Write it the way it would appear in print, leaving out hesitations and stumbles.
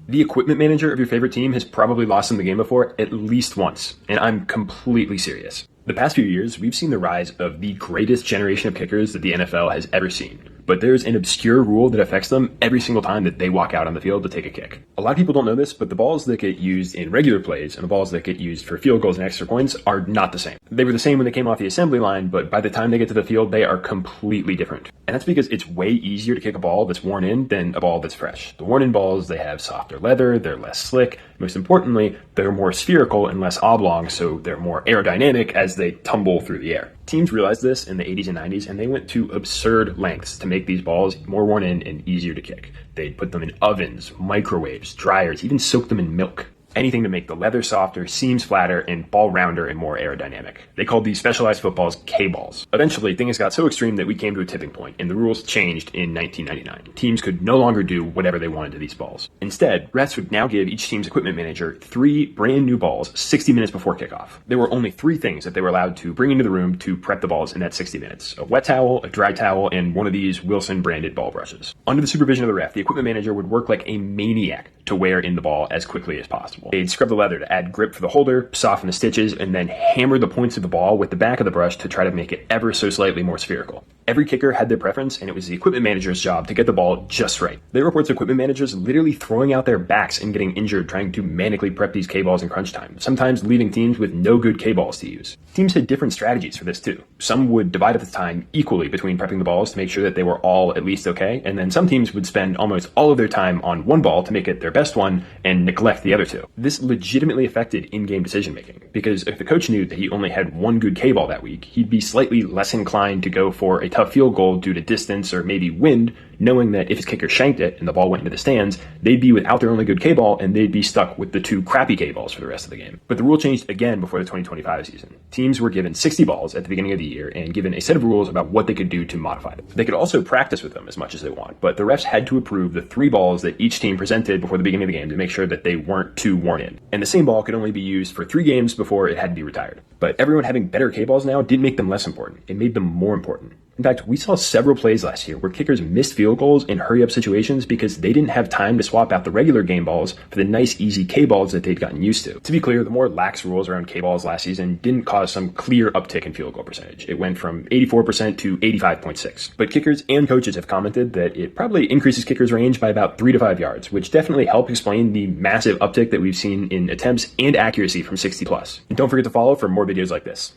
The equipment manager of your favorite team has probably lost in the game before at least once, and I'm completely serious. The past few years, we've seen the rise of the greatest generation of kickers that the NFL has ever seen. But there's an obscure rule that affects them every single time that they walk out on the field to take a kick. A lot of people don't know this, but the balls that get used in regular plays and the balls that get used for field goals and extra points are not the same. They were the same when they came off the assembly line, but by the time they get to the field, they are completely different. And that's because it's way easier to kick a ball that's worn in than a ball that's fresh. The worn in balls, they have softer leather, they're less slick. Most importantly, they're more spherical and less oblong, so they're more aerodynamic as they tumble through the air. Teams realized this in the 80s and 90s, and they went to absurd lengths to make these balls more worn in and easier to kick. They'd put them in ovens, microwaves, dryers, even soak them in milk. Anything to make the leather softer, seams flatter, and ball rounder and more aerodynamic. They called these specialized footballs K-balls. Eventually, things got so extreme that we came to a tipping point, and the rules changed in 1999. Teams could no longer do whatever they wanted to these balls. Instead, refs would now give each team's equipment manager 3 brand new balls 60 minutes before kickoff. There were only 3 things that they were allowed to bring into the room to prep the balls in that 60 minutes. A wet towel, a dry towel, and one of these Wilson branded ball brushes. Under the supervision of the ref, the equipment manager would work like a maniac to wear in the ball as quickly as possible. They'd scrub the leather to add grip for the holder, soften the stitches, and then hammer the points of the ball with the back of the brush to try to make it ever so slightly more spherical. Every kicker had their preference, and it was the equipment manager's job to get the ball just right. There were reports of equipment managers literally throwing out their backs and getting injured trying to manically prep these K-balls in crunch time, sometimes leaving teams with no good K-balls to use. Teams had different strategies for this too. Some would divide up the time equally between prepping the balls to make sure that they were all at least okay, and then some teams would spend almost all of their time on one ball to make it their best one and neglect the other 2. This legitimately affected in-game decision making, because if the coach knew that he only had one good K-ball that week, he'd be slightly less inclined to go for a tough field goal due to distance or maybe wind, knowing that if his kicker shanked it and the ball went into the stands, they'd be without their only good K-ball and they'd be stuck with the 2 crappy K-balls for the rest of the game. But the rule changed again before the 2025 season. Teams were given 60 balls at the beginning of the year and given a set of rules about what they could do to modify them. They could also practice with them as much as they want, but the refs had to approve the 3 balls that each team presented before the beginning of the game to make sure that they weren't too worn in. And the same ball could only be used for 3 games before it had to be retired. But everyone having better K-balls now didn't make them less important. It made them more important. In fact, we saw several plays last year where kickers missed field goals in hurry-up situations because they didn't have time to swap out the regular game balls for the nice, easy K-balls that they'd gotten used to. To be clear, the more lax rules around K-balls last season didn't cause some clear uptick in field goal percentage. It went from 84% to 85.6%. But kickers and coaches have commented that it probably increases kickers' range by about 3 to 5 yards, which definitely help explain the massive uptick that we've seen in attempts and accuracy from 60+. And don't forget to follow for more videos like this.